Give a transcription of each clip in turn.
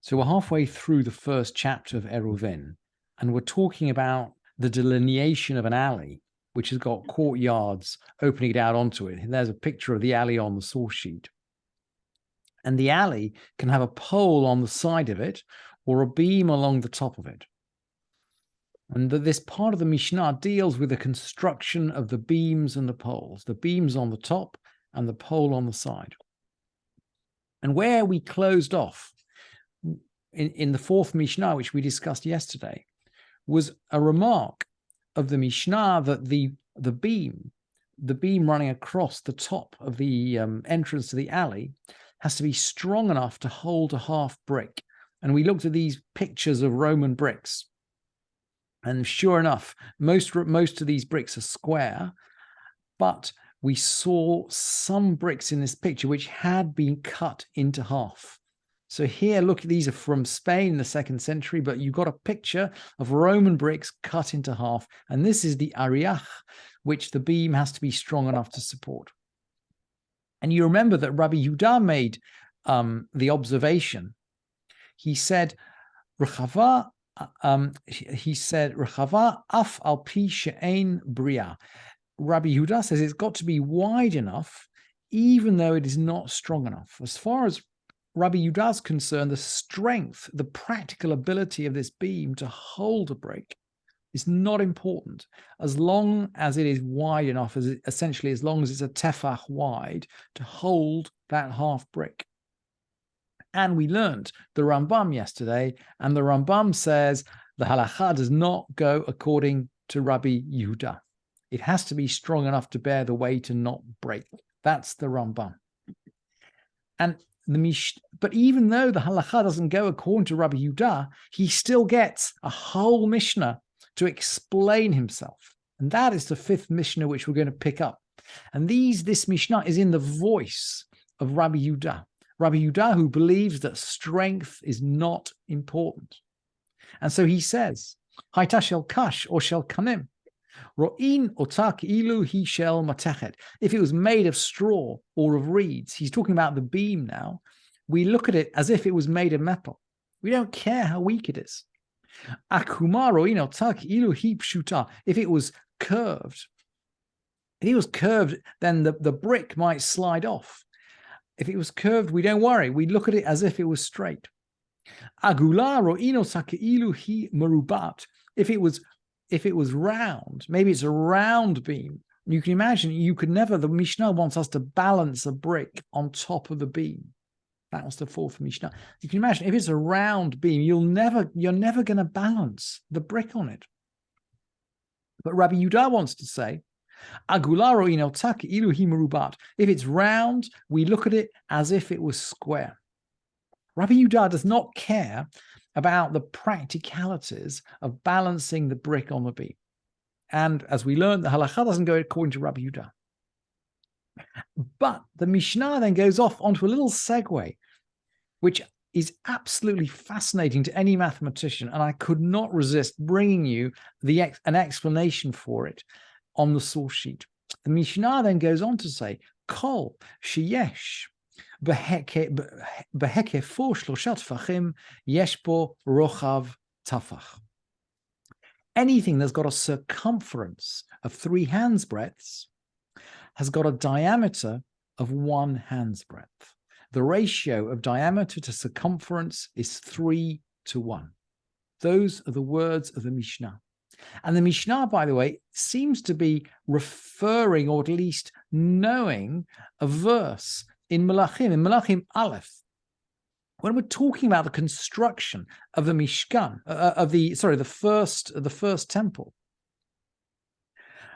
So we're halfway through the first chapter of Eruvin, and we're talking about the delineation of an alley, which has got courtyards opening it out onto it. And there's a picture of the alley on the source sheet. And the alley can have a pole on the side of it or a beam along the top of it. And this part of the Mishnah deals with the construction of the beams and the poles, the beams on the top and the pole on the side. And where we closed off in the fourth Mishnah, which we discussed yesterday, was a remark of the Mishnah that the beam running across the top of the entrance to the alley has to be strong enough to hold a half brick. And we looked at these pictures of Roman bricks. And sure enough, most of these bricks are square, but we saw some bricks in this picture which had been cut into half. So here, look, these are from Spain in the 2nd century, but you've got a picture of Roman bricks cut into half. And this is the ariach, which the beam has to be strong enough to support. And you remember that Rabbi Yehuda made the observation. He said, Rechava af al pi she'ein bria. Rabbi Yehuda says it's got to be wide enough, even though it is not strong enough. As far as Rabbi Yehuda is concerned, the strength, the practical ability of this beam to hold a brick is not important, as long as it is wide enough, essentially as long as it's a tefach wide to hold that half brick. And we learned the Rambam yesterday, and the Rambam says the halakha does not go according to Rabbi Yehuda. It has to be strong enough to bear the weight and not break. That's the Rambam. And but even though the halakha doesn't go according to Rabbi Yehuda, he still gets a whole Mishnah to explain himself. And that is the 5th Mishnah, which we're going to pick up. And this Mishnah is in the voice of Rabbi Yehuda. Rabbi Yehuda, who believes that strength is not important. And so he says, Haita shel kash or shel kanim. Ro'in otak ilu hi shel matechet. If it was made of straw or of reeds, he's talking about the beam now, we look at it as if it was made of metal. We don't care how weak it is. Akuma ro'in otak ilu hi pshuta. If it was curved, then the brick might slide off. If it was curved, we don't worry. We look at it as if it was straight. Agula ro'in otak ilu hi merubat. If it was round, maybe it's a round beam. You can imagine, the Mishnah wants us to balance a brick on top of the beam. That was the 4th Mishnah. You can imagine, if it's a round beam, you're never going to balance the brick on it. But Rabbi Yehuda wants to say, Agularo inotak iluhi merubat. If it's round, we look at it as if it was square. Rabbi Yehuda does not care about the practicalities of balancing the brick on the beam. And as we learned, the halakha doesn't go according to Rabbi Yehuda. But the Mishnah then goes off onto a little segue, which is absolutely fascinating to any mathematician, and I could not resist bringing you an explanation for it on the source sheet. The Mishnah then goes on to say, Kol sheyesh behekefo shlosha tefachim yesh bo rochav tafach. Anything that's got a circumference of 3 hands breadths has got a diameter of 1 hand's breadth. The ratio of diameter to circumference is 3:1. Those are the words of the Mishnah. And the Mishnah, by the way, seems to be referring, or at least knowing, a verse in Melachim Aleph. When we're talking about the construction of the Mishkan, the first temple,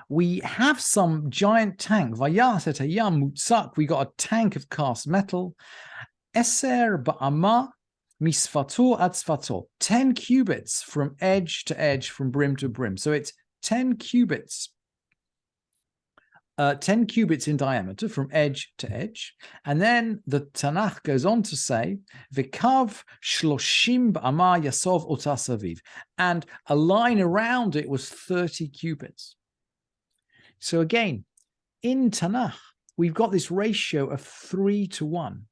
we have some giant tank. Vayas hayam mutzak. We got a tank of cast metal. Eser ba'ama misfato ad sfato. 10 cubits from edge to edge, from brim to brim. So it's 10 cubits. 10 cubits in diameter from edge to edge. And then the Tanakh goes on to say, V'kav shloshim ba'ama yasov otas aviv. And a line around it was 30 cubits. So again, in Tanakh, we've got this ratio of 3:1.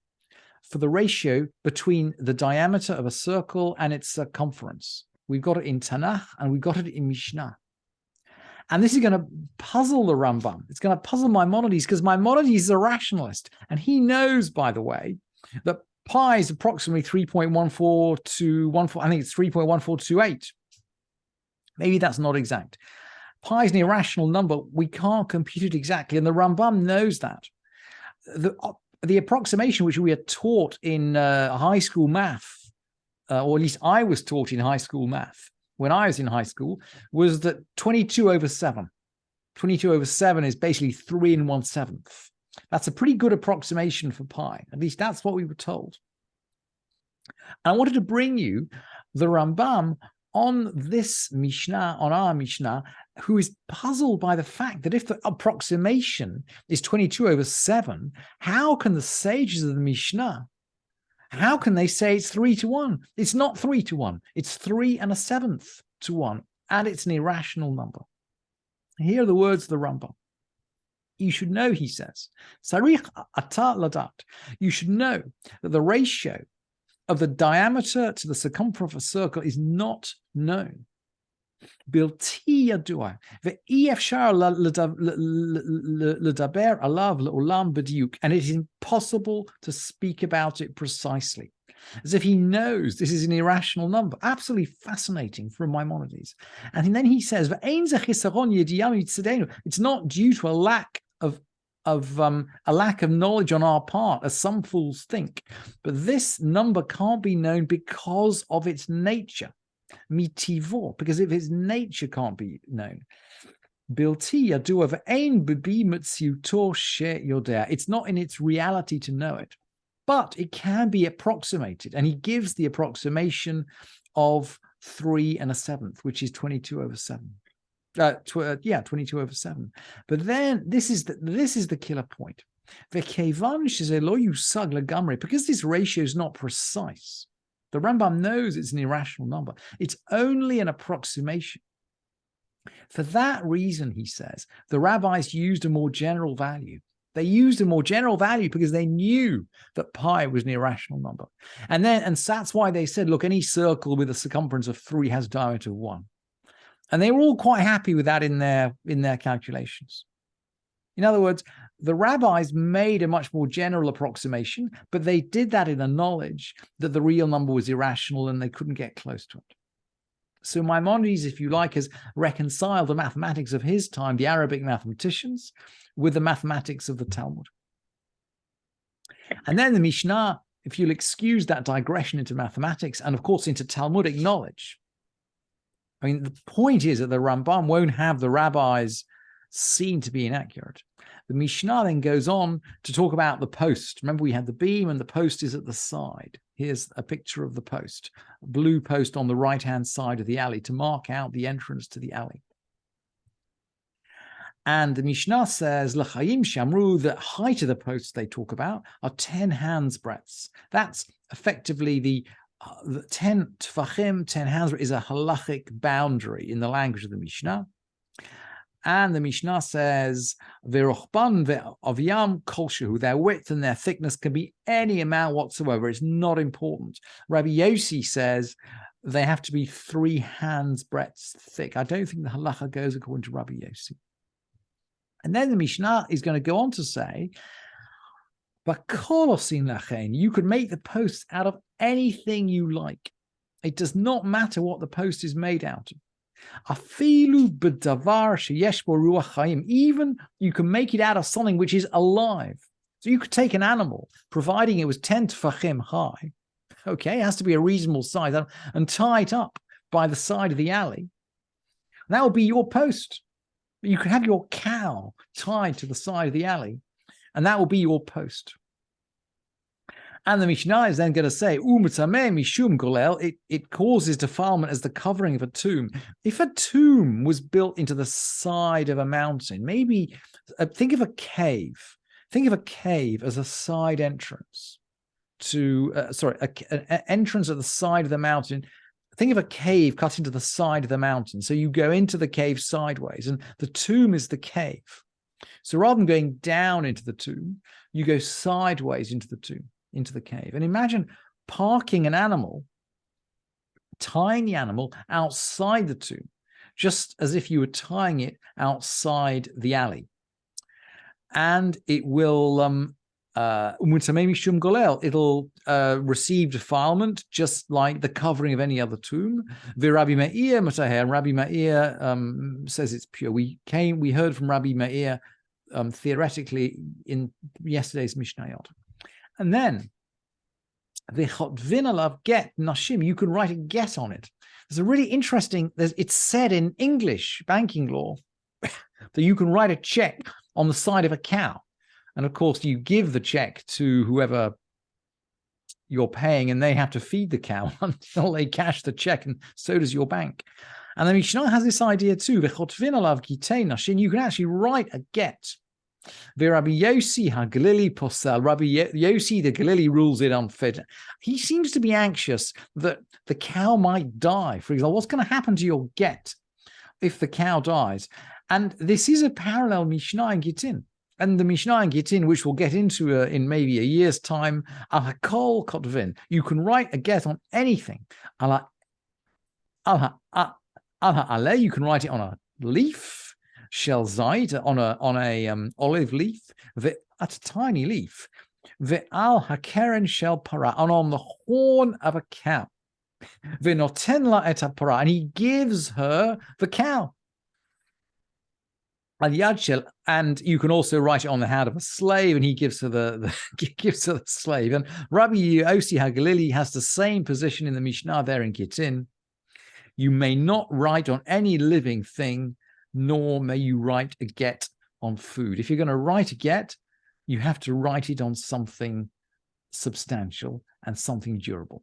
for the ratio between the diameter of a circle and its circumference. We've got it in Tanakh and we've got it in Mishnah. And this is going to puzzle the Rambam. It's going to puzzle Maimonides, because Maimonides is a rationalist. And he knows, by the way, that pi is approximately 3.1414. I think it's 3.1428. Maybe that's not exact. Pi is an irrational number. We can't compute it exactly. And the Rambam knows that. The approximation which we are taught in high school math, or at least I was taught in high school math when I was in high school, was that 22 over 7. 22 over 7 is basically 3 1/7. That's a pretty good approximation for pi. At least that's what we were told. And I wanted to bring you the Rambam on this Mishnah, on our Mishnah, who is puzzled by the fact that if the approximation is 22 over 7, how can the sages of the Mishnah, how can they say it's 3 to 1? It's not 3 to 1. It's 3 1/7 to 1. And it's an irrational number. Here are the words of the Rambam. You should know, he says, Sarich ata ladat. You should know that the ratio of the diameter to the circumference of a circle is not known. Bilti yadua ve'i efshar ledaber alav le'olam b'diuk, and it is impossible to speak about it precisely, as if he knows this is an irrational number. Absolutely fascinating from Maimonides. And then he says, it's not due to a lack of knowledge on our part, as some fools think, but this number can't be known because of its nature. Mitivor, because if its nature can't be known. It's not in its reality to know it, but it can be approximated. And he gives the approximation of 3 1/7, which is 22 over 7. 22 over 7. But then this is the killer point. Because this ratio is not precise, the Rambam knows it's an irrational number. It's only an approximation. For that reason, he says, the rabbis used a more general value. They used a more general value because they knew that pi was an irrational number. And that's why they said, look, any circle with a circumference of 3 has a diameter of 1. And they were all quite happy with that in their calculations. In other words, the rabbis made a much more general approximation, but they did that in the knowledge that the real number was irrational and they couldn't get close to it. So Maimonides, if you like, has reconciled the mathematics of his time, the Arabic mathematicians, with the mathematics of the Talmud. And then the Mishnah, if you'll excuse that digression into mathematics and, of course, into Talmudic knowledge. I mean, the point is that the Rambam won't have the rabbis seen to be inaccurate. The Mishnah then goes on to talk about the post. Remember, we had the beam and the post is at the side. Here's a picture of the post, a blue post on the right-hand side of the alley to mark out the entrance to the alley. And the Mishnah says, L'chaim shamru, the height of the posts they talk about are 10 hands breadths. That's effectively the 10 tfachim, 10 hands is a halachic boundary in the language of the Mishnah. And the Mishnah says, Ve'rochban ve'avyam kol shehu, their width and their thickness can be any amount whatsoever. It's not important. Rabbi Yossi says they have to be 3 hands breadths thick. I don't think the halacha goes according to Rabbi Yossi. And then the Mishnah is going to go on to say, you could make the posts out of anything you like. It does not matter what the post is made out of. Even you can make it out of something which is alive. So you could take an animal, providing it was 10 tefachim high. Okay, it has to be a reasonable size, and tie it up by the side of the alley. That would be your post. You could have your cow tied to the side of the alley, and that will be your post. And the Mishnah is then going to say, mishum golel, it causes defilement as the covering of a tomb. If a tomb was built into the side of a mountain, maybe think of a cave. Think of a cave as a side entrance to, an entrance at the side of the mountain. Think of a cave cut into the side of the mountain. So you go into the cave sideways, and the tomb is the cave. So rather than going down into the tomb, you go sideways into the tomb. into the cave. And imagine parking an animal, tying the animal outside the tomb, just as if you were tying it outside the alley. And it will it'll receive defilement just like the covering of any other tomb. Rabbi Meir Mataher, Rabbi Meir says it's pure. We heard from Rabbi Meir theoretically in yesterday's Mishnayot. And then the chotvin alav get nashim, you can write a get on it. There's a really interesting, it's said in English banking law that you can write a check on the side of a cow. And of course, you give the check to whoever you're paying, and they have to feed the cow until they cash the check, and so does your bank. And the Mishnah has this idea too. You can actually write a get. Rabbi Yossi HaGalili posel. Rabbi Yossi the Galili rules it unfit. He seems to be anxious that the cow might die. For example, what's going to happen to your get if the cow dies? And this is a parallel Mishnah in Gittin. And the Mishnah and Gittin, which we'll get into in maybe a year's time, al hakol kotvin. You can write a get on anything. Al ha'aleh, you can write it on a leaf, shel zait, on a olive leaf, at a tiny leaf. Ve'al hakeren shel para, and on the horn of a cow. Ve'noten la et para, and he gives her the cow. And you can also write it on the hand of a slave, and he gives her gives her the slave. And Rabbi Yossi HaGalili has the same position in the Mishnah there in Gittin. You may not write on any living thing, nor may you write a get on food. If you're going to write a get, you have to write it on something substantial and something durable.